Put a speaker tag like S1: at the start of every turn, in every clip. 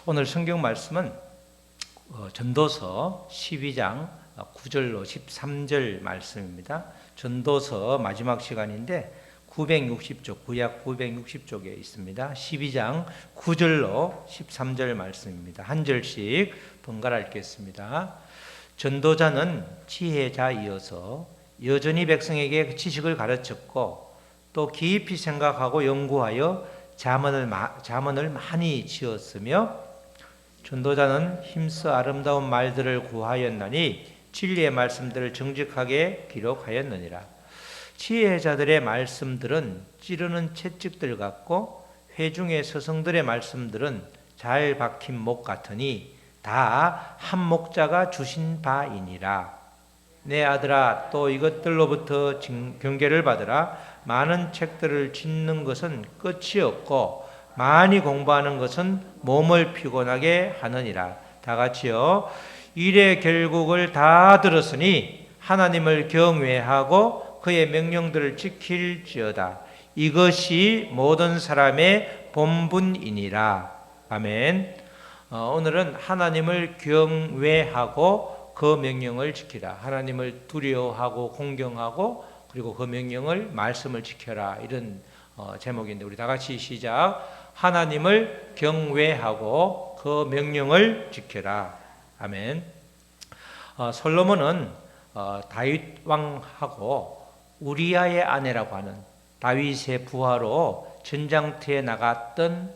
S1: 오늘 성경 말씀은 전도서 12장 9절로 13절 말씀입니다. 전도서 마지막 시간인데 960쪽, 구약 960쪽에 있습니다. 12장 9절로 13절 말씀입니다. 한 절씩 번갈아 읽겠습니다. 전도자는 지혜자이어서 여전히 백성에게 지식을 가르쳤고 또 깊이 생각하고 연구하여 자문을 많이 지었으며 전도자는 힘써 아름다운 말들을 구하였나니 진리의 말씀들을 정직하게 기록하였느니라. 지혜자들의 말씀들은 찌르는 채찍들 같고 회중의 스승들의 말씀들은 잘 박힌 목 같으니 다 한 목자가 주신 바이니라. 내 아들아, 또 이것들로부터 경계를 받으라. 많은 책들을 짓는 것은 끝이 없고 많이 공부하는 것은 몸을 피곤하게 하느니라. 다 같이요. 일의 결국을 다 들었으니 하나님을 경외하고 그의 명령들을 지킬지어다. 이것이 모든 사람의 본분이니라. 아멘. 오늘은 하나님을 경외하고 그 명령을 지키라. 하나님을 두려워하고 공경하고 그리고 그 명령을 말씀을 지켜라. 이런 제목인데 우리 다 같이 시작. 하나님을 경외하고 그 명령을 지켜라. 아멘. 솔로몬은 다윗 왕하고 우리아의 아내라고 하는 다윗의 부하로 전장터에 나갔던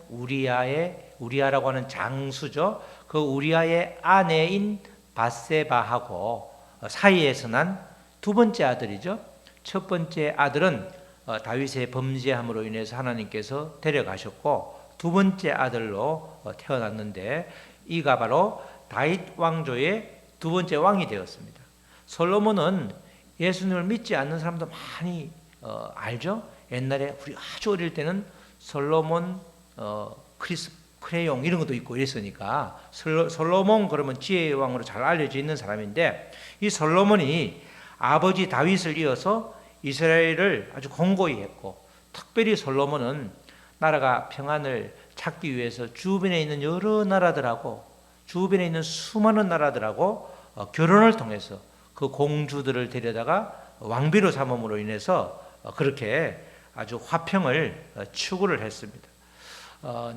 S1: 우리아라고 하는 장수죠. 그 우리아의 아내인 밧세바하고 사이에서 난 두 번째 아들이죠. 첫 번째 아들은 다윗의 범죄함으로 인해서 하나님께서 데려가셨고 두 번째 아들로 태어났는데 이가 바로 다윗 왕조의 두 번째 왕이 되었습니다. 솔로몬은 예수님을 믿지 않는 사람도 많이 알죠. 옛날에 우리 아주 어릴 때는 솔로몬 크레용 이런 것도 있고 이랬으니까 솔로몬 그러면 지혜의 왕으로 잘 알려져 있는 사람인데 이 솔로몬이 아버지 다윗을 이어서 이스라엘을 아주 공고히 했고 특별히 솔로몬은 나라가 평안을 찾기 위해서 주변에 있는 여러 나라들하고 주변에 있는 수많은 나라들하고 결혼을 통해서 그 공주들을 데려다가 왕비로 삼음으로 인해서 그렇게 아주 화평을 추구를 했습니다.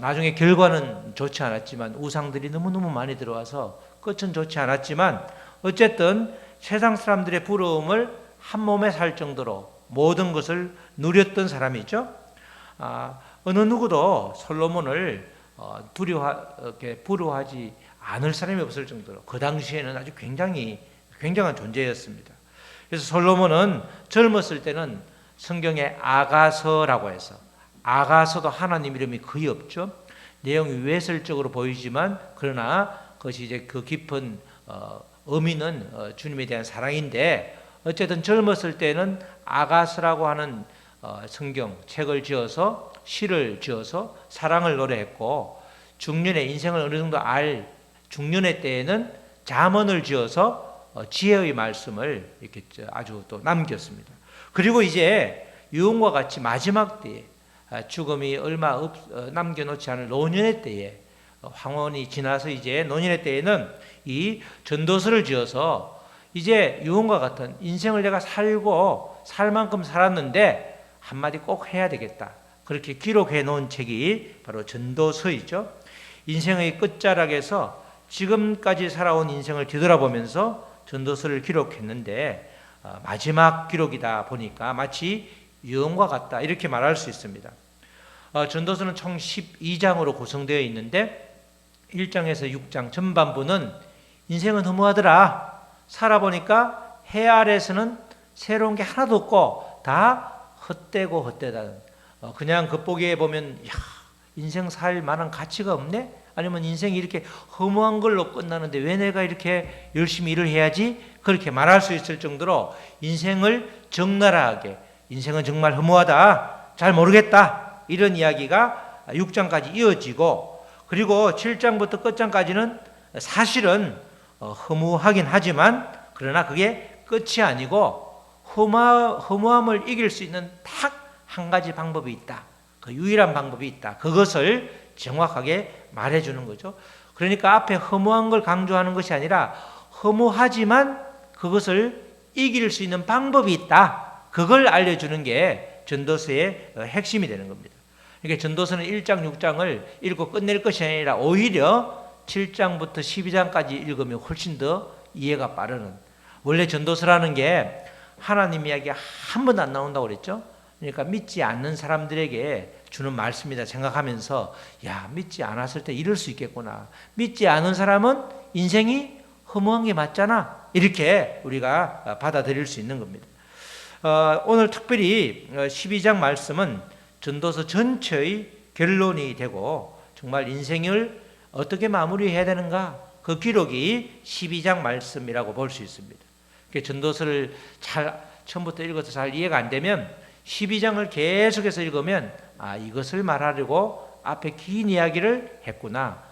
S1: 나중에 결과는 좋지 않았지만 우상들이 너무너무 많이 들어와서 끝은 좋지 않았지만 어쨌든 세상 사람들의 부러움을 한 몸에 살 정도로 모든 것을 누렸던 사람이죠. 어느 누구도 솔로몬을 부러워하지 않을 사람이 없을 정도로 그 당시에는 아주 굉장한 존재였습니다. 그래서 솔로몬은 젊었을 때는 성경에 아가서라고 해서 아가서도 하나님 이름이 거의 없죠. 내용이 외설적으로 보이지만 그러나 그것이 이제 그 깊은 의미는 주님에 대한 사랑인데 어쨌든 젊었을 때는 아가서라고 하는 성경 책을 지어서 시를 지어서 사랑을 노래했고 중년의 인생을 어느 정도 중년의 때에는 잠언을 지어서 지혜의 말씀을 이렇게 아주 또 남겼습니다. 그리고 이제 유언과 같이 마지막 때에 죽음이 얼마 남겨놓지 않을 노년의 때에 황혼이 지나서 이제 노년의 때에는 이 전도서를 지어서 이제 유언과 같은 인생을 내가 살 만큼 살았는데 한마디 꼭 해야 되겠다. 그렇게 기록해 놓은 책이 바로 전도서이죠. 인생의 끝자락에서 지금까지 살아온 인생을 뒤돌아보면서 전도서를 기록했는데 마지막 기록이다 보니까 마치 유언과 같다 이렇게 말할 수 있습니다. 전도서는 총 12장으로 구성되어 있는데 1장에서 6장 전반부는 인생은 허무하더라. 살아보니까 해 아래에서는 새로운 게 하나도 없고 다 헛되고 헛되다는 그냥 겉보기에 보면 인생 살 만한 가치가 없네? 아니면 인생이 이렇게 허무한 걸로 끝나는데 왜 내가 이렇게 열심히 일을 해야지? 그렇게 말할 수 있을 정도로 인생을 적나라하게 인생은 정말 허무하다. 잘 모르겠다. 이런 이야기가 6장까지 이어지고 그리고 7장부터 끝장까지는 사실은 허무하긴 하지만 그러나 그게 끝이 아니고 허무함을 이길 수 있는 딱 한 가지 방법이 있다. 그 유일한 방법이 있다. 그것을 정확하게 말해주는 거죠. 그러니까 앞에 허무한 걸 강조하는 것이 아니라 허무하지만 그것을 이길 수 있는 방법이 있다. 그걸 알려주는 게 전도서의 핵심이 되는 겁니다. 그러니까 전도서는 1장, 6장을 읽고 끝낼 것이 아니라 오히려 7장부터 12장까지 읽으면 훨씬 더 이해가 빠르는, 원래 전도서라는 게 하나님 이야기가 한 번도 안 나온다고 그랬죠. 그러니까 믿지 않는 사람들에게 주는 말씀이다 생각하면서 야, 믿지 않았을 때 이럴 수 있겠구나. 믿지 않은 사람은 인생이 허무한 게 맞잖아. 이렇게 우리가 받아들일 수 있는 겁니다. 오늘 특별히 12장 말씀은 전도서 전체의 결론이 되고 정말 인생을 어떻게 마무리해야 되는가, 그 기록이 12장 말씀이라고 볼 수 있습니다. 전도서를 잘 처음부터 읽어서 잘 이해가 안 되면 12장을 계속해서 읽으면 이것을 말하려고 앞에 긴 이야기를 했구나.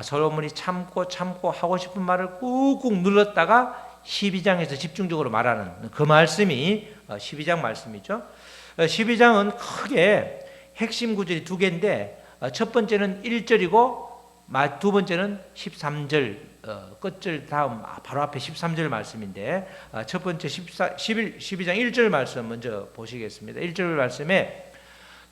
S1: 솔로몬이 참고 하고 싶은 말을 꾹꾹 눌렀다가 12장에서 집중적으로 말하는 그 말씀이 12장 말씀이죠. 12장은 크게 핵심 구절이 두 개인데 첫 번째는 1절이고 두 번째는 13절 끝절 다음 바로 앞에 13절 말씀인데 첫 번째 12장 1절 말씀 먼저 보시겠습니다. 1절 말씀에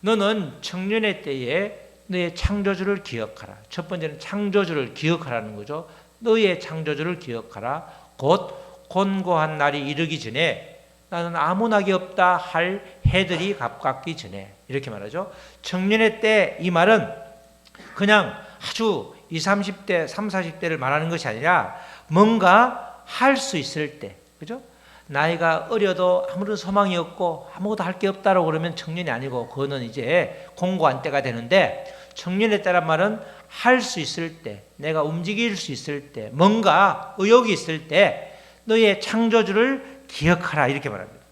S1: 너는 청년의 때에 너의 창조주를 기억하라. 첫 번째는 창조주를 기억하라는 거죠. 너의 창조주를 기억하라. 곧 곤고한 날이 이르기 전에 나는 아무 낙이 없다 할 해들이 가깝기 전에, 이렇게 말하죠. 청년의 때, 이 말은 그냥 아주 20, 30대, 30, 40대를 말하는 것이 아니라 뭔가 할 수 있을 때, 그죠? 나이가 어려도 아무런 소망이 없고 아무것도 할 게 없다라고 그러면 청년이 아니고 그거는 이제 공고한 때가 되는데, 청년의 때란 말은 할 수 있을 때, 내가 움직일 수 있을 때, 뭔가 의욕이 있을 때 너의 창조주를 기억하라, 이렇게 말합니다.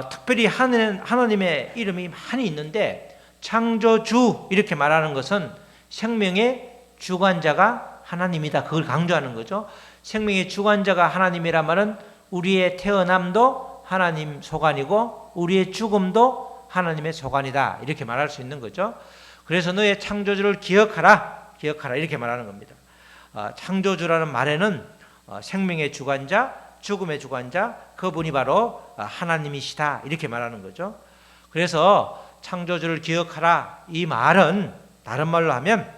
S1: 특별히 하나님의 이름이 많이 있는데 창조주 이렇게 말하는 것은 생명의 주관자가 하나님이다, 그걸 강조하는 거죠. 생명의 주관자가 하나님이란 말은 우리의 태어남도 하나님 소관이고 우리의 죽음도 하나님의 소관이다, 이렇게 말할 수 있는 거죠. 그래서 너의 창조주를 기억하라 이렇게 말하는 겁니다. 창조주라는 말에는 생명의 주관자, 죽음의 주관자, 그분이 바로 하나님이시다, 이렇게 말하는 거죠. 그래서 창조주를 기억하라, 이 말은 다른 말로 하면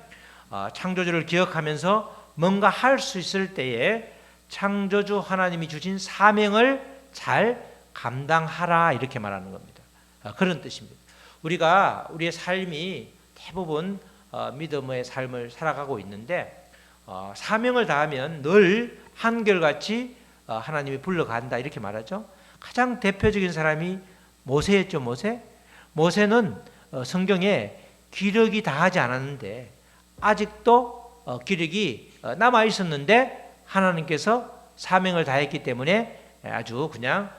S1: 창조주를 기억하면서 뭔가 할 수 있을 때에 창조주 하나님이 주신 사명을 잘 감당하라, 이렇게 말하는 겁니다. 그런 뜻입니다. 우리가 우리의 삶이 대부분 믿음의 삶을 살아가고 있는데 사명을 다하면 늘 한결같이 하나님이 불러간다, 이렇게 말하죠. 가장 대표적인 사람이 모세였죠. 모세는 성경에 기력이 다하지 않았는데 아직도 기력이 남아 있었는데 하나님께서 사명을 다했기 때문에 아주 그냥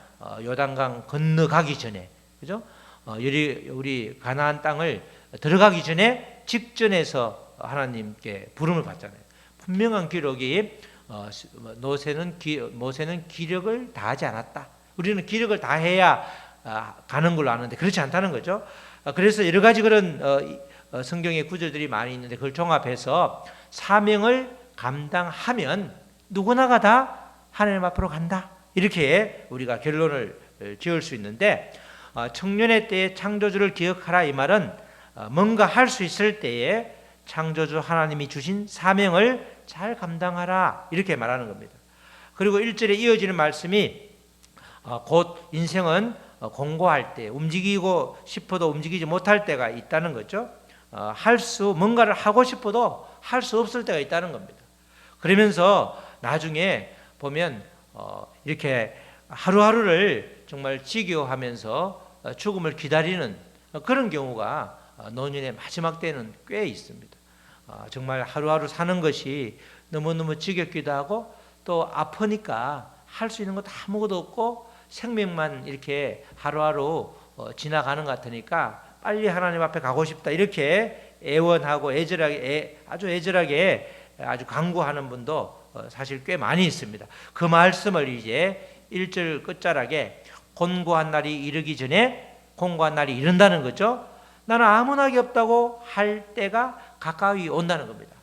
S1: 요단강 건너가기 전에, 그죠? 우리 가나안 땅을 들어가기 전에 직전에서 하나님께 부름을 받잖아요. 분명한 기록이 모세는 기력을 다하지 않았다. 우리는 기력을 다해야 가는 걸로 아는데 그렇지 않다는 거죠. 그래서 여러 가지 그런 성경의 구절들이 많이 있는데 그걸 종합해서 사명을 감당하면 누구나가 다 하나님 앞으로 간다, 이렇게 우리가 결론을 지을 수 있는데, 청년의 때에 창조주를 기억하라, 이 말은 뭔가 할 수 있을 때에 창조주 하나님이 주신 사명을 잘 감당하라, 이렇게 말하는 겁니다. 그리고 1절에 이어지는 말씀이 곧 인생은 공고할 때, 움직이고 싶어도 움직이지 못할 때가 있다는 거죠. 뭔가를 하고 싶어도 할 수 없을 때가 있다는 겁니다. 그러면서 나중에 보면 이렇게 하루하루를 정말 지겨워하면서 죽음을 기다리는 그런 경우가 노년의 마지막 때는 꽤 있습니다. 정말 하루하루 사는 것이 너무너무 지겹기도 하고 또 아프니까 할 수 있는 것 아무것도 없고 생명만 이렇게 하루하루 지나가는 것 같으니까 빨리 하나님 앞에 가고 싶다, 이렇게 애원하고 아주 애절하게 아주 간구하는 분도 사실 꽤 많이 있습니다. 그 말씀을 이제 1절 끝자락에 곤고한 날이 이르기 전에 공고한 날이 이른다는 거죠. 나는 아무 낙이 없다고 할 때가 가까이 온다는 겁니다.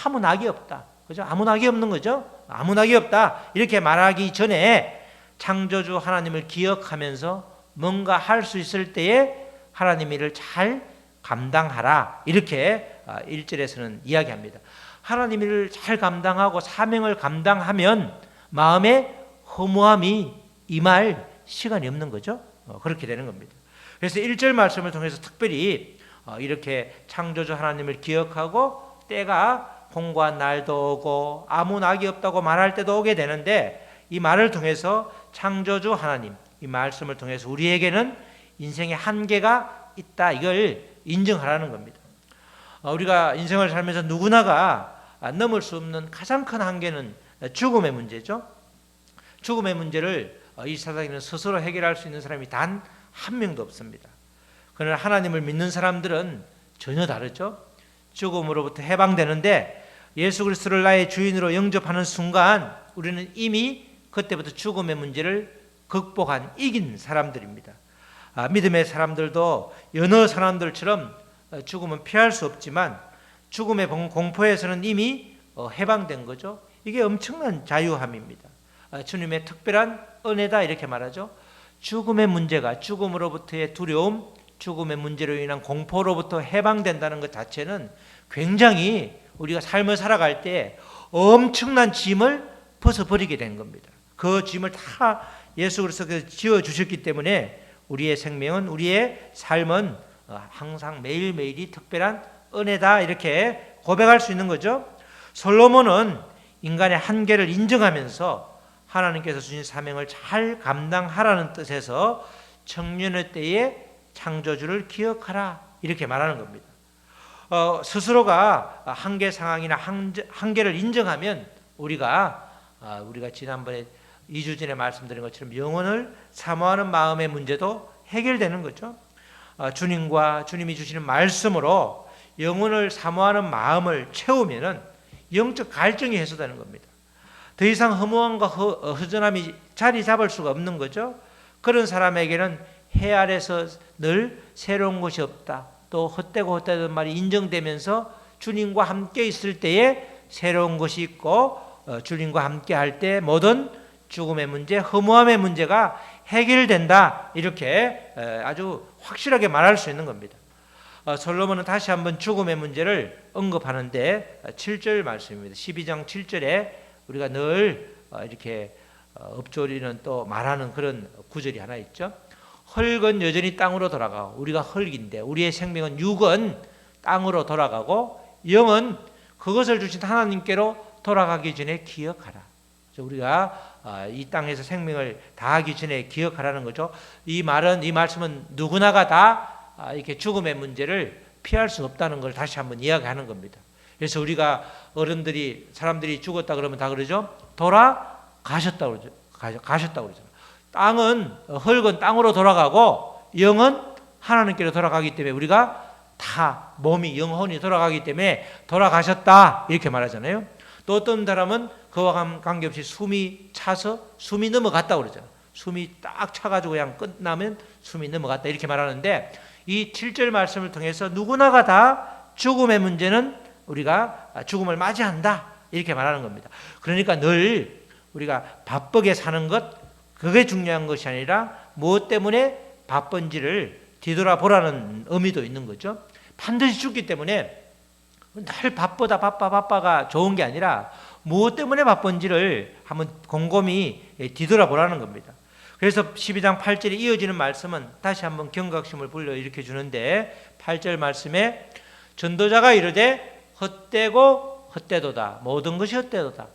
S1: 아무 낙이 없다. 그죠? 아무 낙이 없는 거죠? 아무 낙이 없다. 이렇게 말하기 전에 창조주 하나님을 기억하면서 뭔가 할 수 있을 때에 하나님 일을 잘 감당하라. 이렇게 1절에서는 이야기합니다. 하나님 일을 잘 감당하고 사명을 감당하면 마음에 허무함이 임할 시간이 없는 거죠. 그렇게 되는 겁니다. 그래서 1절 말씀을 통해서 특별히 이렇게 창조주 하나님을 기억하고 때가 공고한 날도 오고 아무 낙이 없다고 말할 때도 오게 되는데 이 말을 통해서 창조주 하나님 이 말씀을 통해서 우리에게는 인생의 한계가 있다 이걸 인정하라는 겁니다. 우리가 인생을 살면서 누구나가 넘을 수 없는 가장 큰 한계는 죽음의 문제죠. 죽음의 문제를 이 세상에는 스스로 해결할 수 있는 사람이 단 한 명도 없습니다. 그러나 하나님을 믿는 사람들은 전혀 다르죠. 죽음으로부터 해방되는데 예수 그리스도를 나의 주인으로 영접하는 순간 우리는 이미 그때부터 죽음의 문제를 극복한 이긴 사람들입니다. 믿음의 사람들도 여러 사람들처럼 죽음은 피할 수 없지만 죽음의 공포에서는 이미 해방된 거죠. 이게 엄청난 자유함입니다. 주님의 특별한 은혜다 이렇게 말하죠. 죽음의 문제가 죽음으로부터의 두려움, 죽음의 문제로 인한 공포로부터 해방된다는 것 자체는 굉장히 우리가 삶을 살아갈 때 엄청난 짐을 벗어버리게 된 겁니다. 그 짐을 다 예수 그리스도께서 지어주셨기 때문에 우리의 생명은 우리의 삶은 항상 매일매일이 특별한 은혜다 이렇게 고백할 수 있는 거죠. 솔로몬은 인간의 한계를 인정하면서 하나님께서 주신 사명을 잘 감당하라는 뜻에서 청년의 때에 창조주를 기억하라 이렇게 말하는 겁니다. 스스로가 한계 상황이나 한계를 인정하면 우리가 지난번에 2주 전에 말씀드린 것처럼 영혼을 사모하는 마음의 문제도 해결되는 거죠. 주님이 주시는 말씀으로 영혼을 사모하는 마음을 채우면은 영적 갈증이 해소되는 겁니다. 더 이상 허무함과 허전함이 자리 잡을 수가 없는 거죠. 그런 사람에게는 해 아래서 늘 새로운 것이 없다. 또 헛되고 헛되던 말이 인정되면서 주님과 함께 있을 때에 새로운 것이 있고 주님과 함께 할 때 모든 죽음의 문제, 허무함의 문제가 해결된다. 이렇게 아주 확실하게 말할 수 있는 겁니다. 솔로몬은 다시 한번 죽음의 문제를 언급하는데 7절 말씀입니다. 12장 7절에 우리가 늘 이렇게 읊조리는 또 말하는 그런 구절이 하나 있죠. 흙은 여전히 땅으로 돌아가고 우리가 흙인데 우리의 생명은 육은 땅으로 돌아가고 영은 그것을 주신 하나님께로 돌아가기 전에 기억하라. 우리가 이 땅에서 생명을 다하기 전에 기억하라는 거죠. 이 말씀은 누구나가 다 이렇게 죽음의 문제를 피할 수 없다는 걸 다시 한번 이야기하는 겁니다. 그래서 우리가 사람들이 죽었다 그러면 다 그러죠. 돌아가셨다고 그러죠. 흙은 땅으로 돌아가고 영은 하나님께로 돌아가기 때문에 우리가 다 몸이 영혼이 돌아가기 때문에 돌아가셨다 이렇게 말하잖아요. 또 어떤 사람은 그와 관계없이 숨이 차서 숨이 넘어갔다고 그러잖아요. 숨이 딱 차가지고 그냥 끝나면 숨이 넘어갔다 이렇게 말하는데 이 7절 말씀을 통해서 누구나가 다 죽음의 문제는 우리가 죽음을 맞이한다 이렇게 말하는 겁니다. 그러니까 늘 우리가 바쁘게 사는 것 그게 중요한 것이 아니라 무엇 때문에 바쁜지를 뒤돌아보라는 의미도 있는 거죠. 반드시 죽기 때문에 늘 바빠가 좋은 게 아니라 무엇 때문에 바쁜지를 한번 곰곰이 뒤돌아보라는 겁니다. 그래서 12장 8절에 이어지는 말씀은 다시 한번 경각심을 불러일으켜 주는데 8절 말씀에 전도자가 이르되 헛되고 헛되도다. 모든 것이 헛되도다.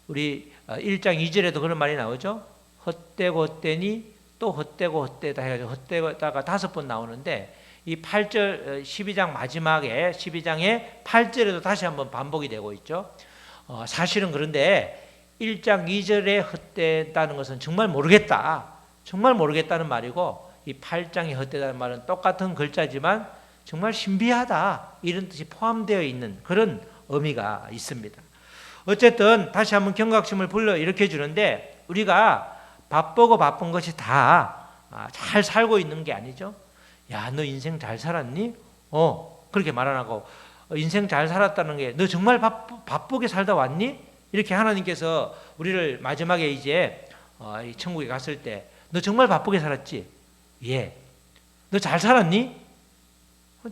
S1: 우리 1장 2절에도 그런 말이 나오죠. 헛되고 헛되니 또 헛되고 헛되다 해가지고 헛되다가 5번 나오는데 이 8절 12장 마지막에 12장의 8절에도 다시 한번 반복이 되고 있죠. 사실은 그런데 1장 2절에 헛되다는 것은 정말 모르겠다는 말이고 이 8장에 헛되다는 말은 똑같은 글자지만 정말 신비하다 이런 뜻이 포함되어 있는 그런 의미가 있습니다. 어쨌든 다시 한번 경각심을 불러일으켜 주는데 우리가 바쁘고 바쁜 것이 다 잘 살고 있는 게 아니죠. 야, 너 인생 잘 살았니? 그렇게 말 안 하고 인생 잘 살았다는 게 너 정말 바쁘게 살다 왔니? 이렇게 하나님께서 우리를 마지막에 이제 이 천국에 갔을 때 너 정말 바쁘게 살았지? 예. 너 잘 살았니?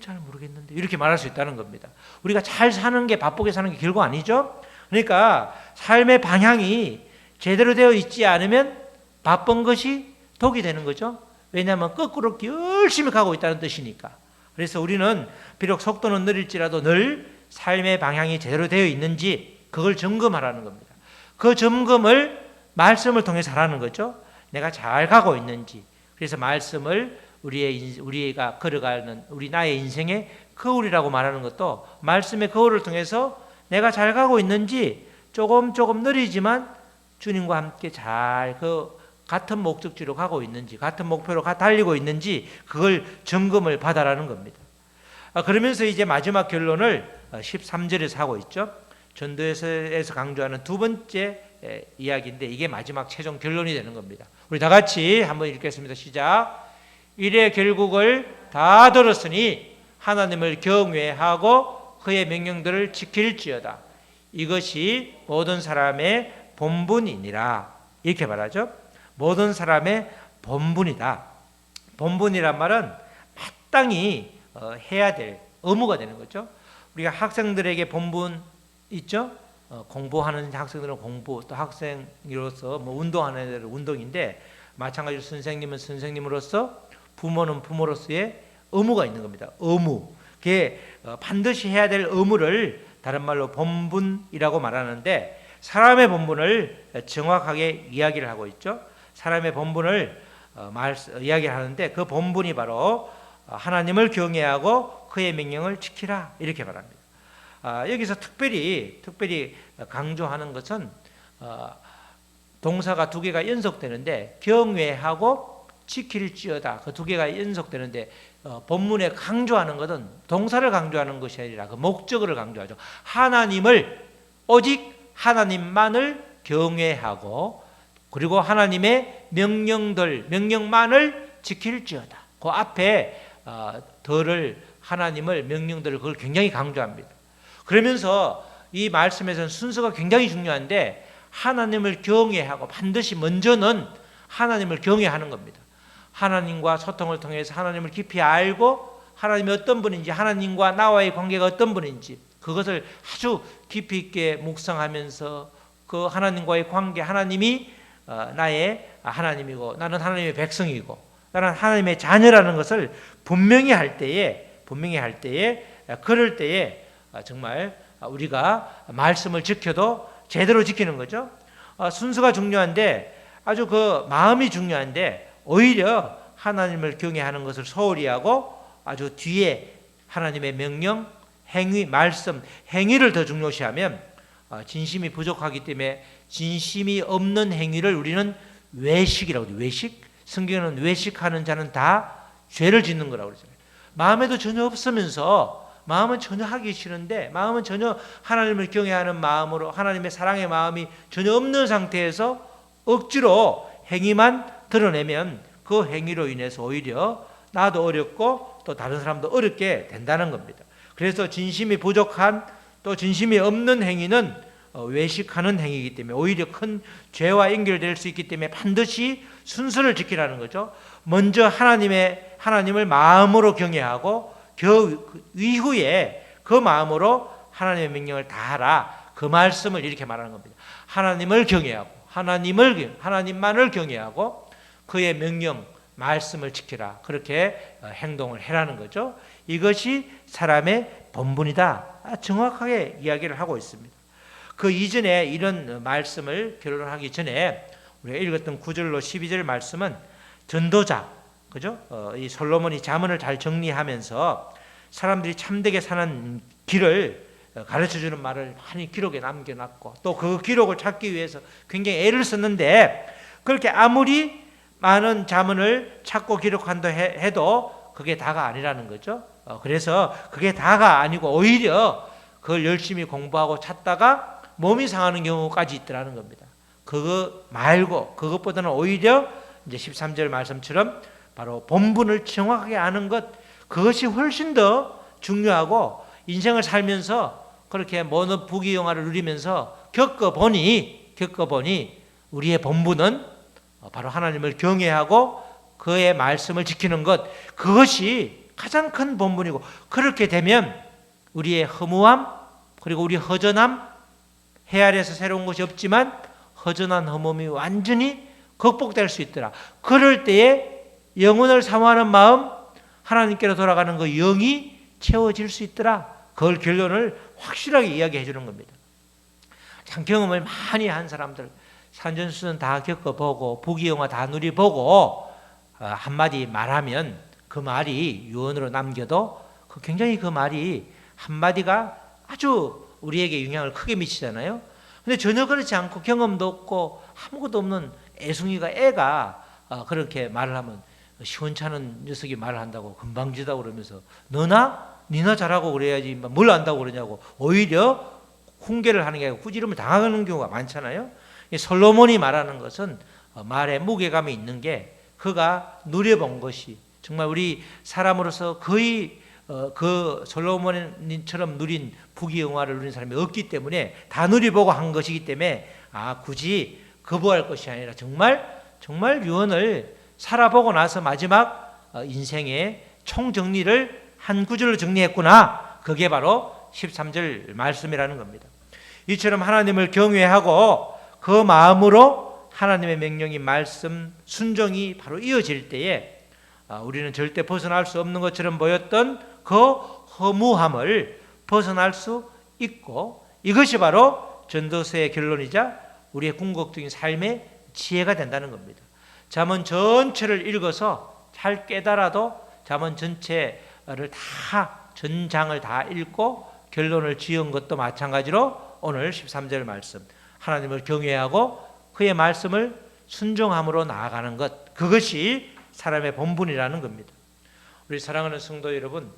S1: 잘 모르겠는데 이렇게 말할 수 있다는 겁니다. 우리가 잘 사는 게 바쁘게 사는 게 결국 아니죠. 그러니까 삶의 방향이 제대로 되어 있지 않으면 바쁜 것이 독이 되는 거죠. 왜냐하면 거꾸로 열심히 가고 있다는 뜻이니까. 그래서 우리는 비록 속도는 느릴지라도 늘 삶의 방향이 제대로 되어 있는지 그걸 점검하라는 겁니다. 그 점검을 말씀을 통해서 하라는 거죠. 내가 잘 가고 있는지. 그래서 말씀을 우리가 걸어가는 나의 인생의 거울이라고 말하는 것도 말씀의 거울을 통해서 내가 잘 가고 있는지 조금 느리지만 주님과 함께 잘 같은 목적지로 가고 있는지 같은 목표로 달리고 있는지 그걸 점검을 받아라는 겁니다. 그러면서 이제 마지막 결론을 13절에서 하고 있죠. 전도에서 강조하는 두 번째 이야기인데 이게 마지막 최종 결론이 되는 겁니다. 우리 다 같이 한번 읽겠습니다. 시작. 이래 결국을 다 들었으니 하나님을 경외하고 그의 명령들을 지킬지어다. 이것이 모든 사람의 본분이니라. 이렇게 말하죠. 모든 사람의 본분이다. 본분이란 말은 마땅히 해야 될 의무가 되는 거죠. 우리가 학생들에게 본분 있죠. 공부하는 학생들은 공부, 또 학생으로서 운동하는 애들은 운동인데 마찬가지로 선생님은 선생님으로서 부모는 부모로서의 의무가 있는 겁니다. 의무. 그게 반드시 해야 될 의무를 다른 말로 본분이라고 말하는데 사람의 본분을 정확하게 이야기를 하고 있죠. 사람의 본분을 이야기를 하는데 그 본분이 바로 하나님을 경외하고 그의 명령을 지키라 이렇게 말합니다. 여기서 특별히 강조하는 것은 동사가 두 개가 연속되는데 경외하고 지킬지어다 그 두 개가 연속되는데 본문에 강조하는 것은 동사를 강조하는 것이 아니라 그 목적어를 강조하죠. 하나님을 오직 하나님만을 경외하고 그리고 하나님의 명령만을 지킬지어다. 그 앞에 하나님을 명령들을 그걸 굉장히 강조합니다. 그러면서 이 말씀에서는 순서가 굉장히 중요한데 하나님을 경외하고 반드시 먼저는 하나님을 경외하는 겁니다. 하나님과 소통을 통해서 하나님을 깊이 알고 하나님이 어떤 분인지 하나님과 나와의 관계가 어떤 분인지 그것을 아주 깊이 있게 묵상하면서 그 하나님과의 관계 하나님이 나의 하나님이고 나는 하나님의 백성이고 나는 하나님의 자녀라는 것을 분명히 할 때에 그럴 때에 정말 우리가 말씀을 지켜도 제대로 지키는 거죠. 순서가 중요한데 아주 그 마음이 중요한데 오히려 하나님을 경외하는 것을 소홀히 하고 아주 뒤에 하나님의 명령, 행위, 말씀, 행위를 더 중요시하면 진심이 부족하기 때문에 진심이 없는 행위를 우리는 외식이라고 해요. 외식? 성경은 외식하는 자는 다 죄를 짓는 거라고 그러잖아요. 마음에도 전혀 없으면서 마음은 전혀 하기 싫은데 마음은 전혀 하나님을 경외하는 마음으로 하나님의 사랑의 마음이 전혀 없는 상태에서 억지로 행위만 드러내면 그 행위로 인해서 오히려 나도 어렵고 또 다른 사람도 어렵게 된다는 겁니다. 그래서 진심이 부족한 또 진심이 없는 행위는 외식하는 행위이기 때문에 오히려 큰 죄와 연결될 수 있기 때문에 반드시 순서를 지키라는 거죠. 먼저 하나님을 마음으로 경외하고 그 이후에 그 마음으로 하나님의 명령을 다하라. 그 말씀을 이렇게 말하는 겁니다. 하나님을 경외하고 하나님만을 경외하고 그의 명령 말씀을 지키라. 그렇게 행동을 해라는 거죠. 이것이 사람의 본분이다. 정확하게 이야기를 하고 있습니다. 그 이전에 이런 말씀을 결론하기 전에 우리가 읽었던 9절로 12절 말씀은 전도자, 그죠? 이 솔로몬이 잠언을 잘 정리하면서 사람들이 참되게 사는 길을 가르쳐주는 말을 많이 기록에 남겨놨고 또 그 기록을 찾기 위해서 굉장히 애를 썼는데 그렇게 아무리 많은 잠언을 찾고 기록한다 해도 그게 다가 아니라는 거죠. 그래서 그게 다가 아니고 오히려 그걸 열심히 공부하고 찾다가 몸이 상하는 경우까지 있더라는 겁니다. 그거 말고 그것보다는 오히려 이제 13절 말씀처럼 바로 본분을 정확하게 아는 것 그것이 훨씬 더 중요하고 인생을 살면서 그렇게 모든 부귀영화를 누리면서 겪어보니 우리의 본분은 바로 하나님을 경외하고 그의 말씀을 지키는 것, 그것이 가장 큰 본분이고, 그렇게 되면 우리의 허무함, 그리고 우리 허전함, 해 아래에서 새로운 것이 없지만 허전한 허무함이 완전히 극복될 수 있더라. 그럴 때에 영혼을 사모하는 마음, 하나님께로 돌아가는 그 영이 채워질 수 있더라. 그걸 결론을 확실하게 이야기해 주는 겁니다. 참 경험을 많이 한 사람들, 산전수전 다 겪어보고 부귀영화 다 누려보고 한마디 말하면 그 말이 유언으로 남겨도 굉장히 그 말이 한마디가 아주 우리에게 영향을 크게 미치잖아요. 근데 전혀 그렇지 않고 경험도 없고 아무것도 없는 애가 그렇게 말을 하면 시원찮은 녀석이 말을 한다고 금방지다 그러면서 니나 잘하고 그래야지 뭘 안다고 그러냐고 오히려 훈계를 하는 게 아니고 꾸지름을 당하는 경우가 많잖아요. 솔로몬이 말하는 것은 말에 무게감이 있는 게 그가 누려본 것이 정말 우리 사람으로서 거의 그 솔로몬처럼 누린 부귀영화를 누린 사람이 없기 때문에 다 누려보고 한 것이기 때문에 굳이 거부할 것이 아니라 정말 유언을 살아보고 나서 마지막 인생의 총정리를 한 구절로 정리했구나. 그게 바로 13절 말씀이라는 겁니다. 이처럼 하나님을 경외하고 그 마음으로 하나님의 명령인 말씀 순종이 바로 이어질 때에 우리는 절대 벗어날 수 없는 것처럼 보였던 그 허무함을 벗어날 수 있고, 이것이 바로 전도서의 결론이자 우리의 궁극적인 삶의 지혜가 된다는 겁니다. 잠언 전체를 읽어서 잘 깨달아도 잠언 전체를 전장을 다 읽고 결론을 지은 것도 마찬가지로 오늘 13절 말씀, 하나님을 경외하고 그의 말씀을 순종함으로 나아가는 것, 그것이 사람의 본분이라는 겁니다. 우리 사랑하는 성도 여러분,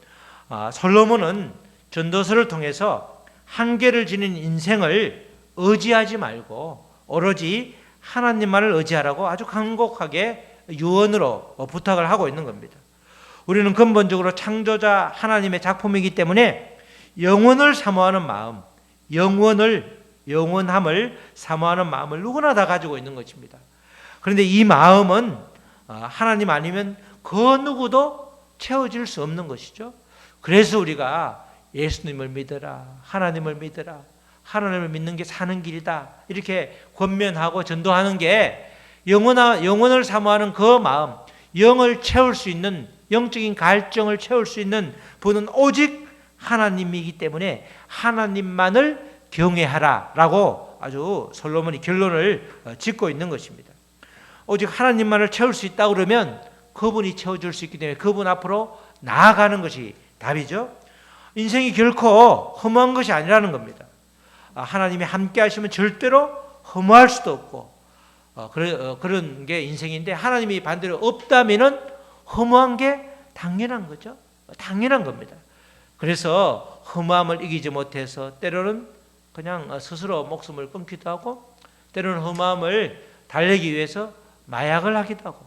S1: 솔로몬은 전도서를 통해서 한계를 지닌 인생을 의지하지 말고 오로지 하나님만을 의지하라고 아주 간곡하게 유언으로 부탁을 하고 있는 겁니다. 우리는 근본적으로 창조자 하나님의 작품이기 때문에 영원을 사모하는 마음, 영원함을 사모하는 마음을 누구나 다 가지고 있는 것입니다. 그런데 이 마음은 하나님 아니면 그 누구도 채워질 수 없는 것이죠. 그래서 우리가 예수님을 믿어라, 하나님을 믿어라, 하나님을 믿는 게 사는 길이다, 이렇게 권면하고 전도하는 게 영혼을 사모하는 그 마음, 영을 채울 수 있는, 영적인 갈증을 채울 수 있는 분은 오직 하나님이기 때문에 하나님만을 경외하라라고 아주 솔로몬이 결론을 짓고 있는 것입니다. 오직 하나님만을 채울 수 있다 그러면 그분이 채워줄 수 있기 때문에 그분 앞으로 나아가는 것이 답이죠. 인생이 결코 허무한 것이 아니라는 겁니다. 하나님이 함께 하시면 절대로 허무할 수도 없고 그런 게 인생인데, 하나님이 반대로 없다면은 허무한 게 당연한 거죠. 당연한 겁니다. 그래서 허무함을 이기지 못해서 때로는 그냥 스스로 목숨을 끊기도 하고, 때로는 허무함을 달래기 위해서 마약을 하기도 하고,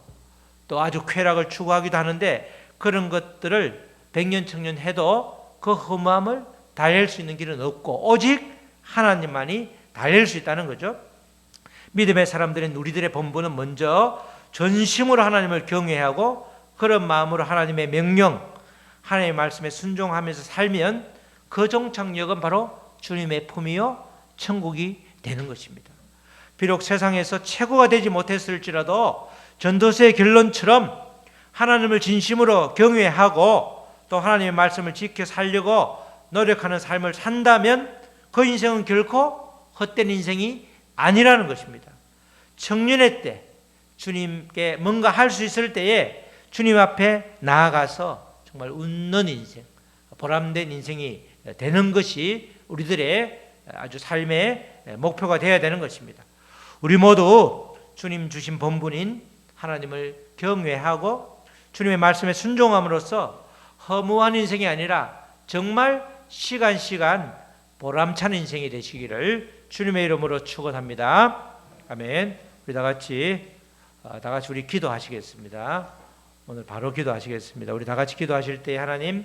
S1: 또 아주 쾌락을 추구하기도 하는데, 그런 것들을 백년천년 해도 그 허무함을 달랠 수 있는 길은 없고 오직 하나님만이 달랠 수 있다는 거죠. 믿음의 사람들인 우리들의 본분은 먼저 전심으로 하나님을 경외하고 그런 마음으로 하나님의 명령, 하나님의 말씀에 순종하면서 살면 그 종착역은 바로 주님의 품이요 천국이 되는 것입니다. 비록 세상에서 최고가 되지 못했을지라도 전도서의 결론처럼 하나님을 진심으로 경외하고 또 하나님의 말씀을 지켜 살려고 노력하는 삶을 산다면 그 인생은 결코 헛된 인생이 아니라는 것입니다. 청년의 때 주님께 뭔가 할 수 있을 때에 주님 앞에 나아가서 정말 웃는 인생, 보람된 인생이 되는 것이 우리들의 아주 삶의 목표가 되어야 되는 것입니다. 우리 모두 주님 주신 본분인 하나님을 경외하고 주님의 말씀에 순종함으로써 허무한 인생이 아니라 정말 시간 보람찬 인생이 되시기를 주님의 이름으로 축원합니다. 아멘. 우리 다 같이 우리 기도하시겠습니다. 오늘 바로 기도하시겠습니다. 우리 다 같이 기도하실 때 하나님,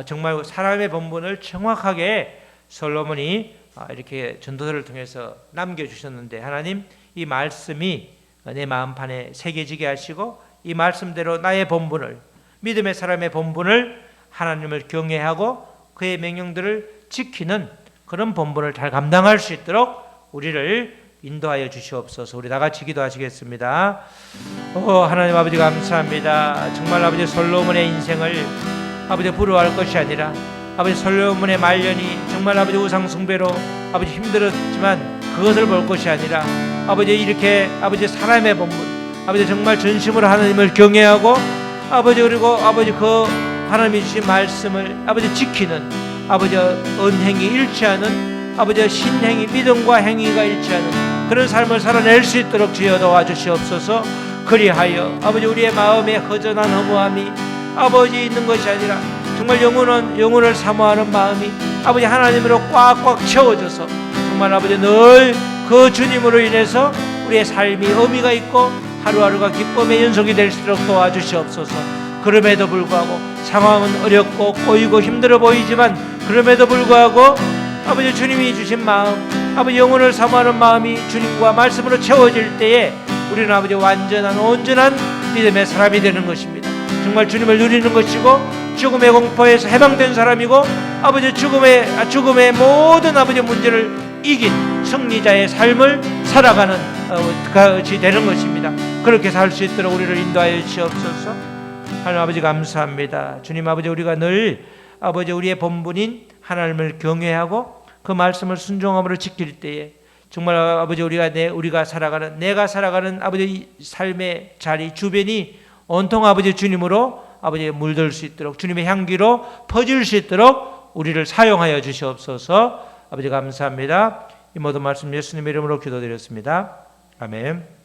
S1: 정말 사람의 본분을 정확하게 솔로몬이 이렇게 전도서를 통해서 남겨주셨는데, 하나님 이 말씀이 내 마음판에 새겨지게 하시고 이 말씀대로 나의 본분을, 믿음의 사람의 본분을 하나님을 경외하고 그의 명령들을 지키는 그런 본분을 잘 감당할 수 있도록 우리를 인도하여 주시옵소서. 우리 다 같이 기도하시겠습니다. 하나님 아버지 감사합니다. 정말 아버지 솔로몬의 인생을 아버지 부러워할 것이 아니라 아버지 솔로몬의 말년이 정말 아버지 우상 숭배로 아버지 힘들었지만 그것을 볼 것이 아니라 아버지 이렇게 아버지 사람의 본분, 아버지 정말 전심으로 하나님을 경외하고 아버지 그리고 아버지 그 하나님이 주신 말씀을 아버지 지키는 아버지 언행이 일치하는 아버지 신행위, 믿음과 행위가 일치하는 그런 삶을 살아낼 수 있도록 주여 도와주시옵소서. 그리하여 아버지 우리의 마음에 허전한 허무함이 아버지 있는 것이 아니라 정말 영혼을 사모하는 마음이 아버지 하나님으로 꽉꽉 채워져서 정말 아버지 늘 그 주님으로 인해서 우리의 삶이 의미가 있고 하루하루가 기쁨의 연속이 될 수 있도록 도와주시옵소서. 그럼에도 불구하고 상황은 어렵고 꼬이고 힘들어 보이지만 그럼에도 불구하고 아버지 주님이 주신 마음, 아버지 영혼을 사모하는 마음이 주님과 말씀으로 채워질 때에 우리는 아버지 완전한 온전한 믿음의 사람이 되는 것입니다. 정말 주님을 누리는 것이고 죽음의 공포에서 해방된 사람이고 아버지 죽음의 모든 아버지 문제를 이긴 승리자의 삶을 살아가는 것이 되는 것입니다. 그렇게 살 수 있도록 우리를 인도하여 주시옵소서. 하나님 아버지 감사합니다. 주님 아버지 우리가 늘 아버지 우리의 본분인 하나님을 경외하고 그 말씀을 순종함으로 지킬 때에 정말 아버지 우리가 살아가는 내가 살아가는 아버지 삶의 자리 주변이 온통 아버지 주님으로 아버지 물들 수 있도록 주님의 향기로 퍼질 수 있도록 우리를 사용하여 주시옵소서. 아버지 감사합니다. 이 모든 말씀 예수님의 이름으로 기도드렸습니다. 아멘.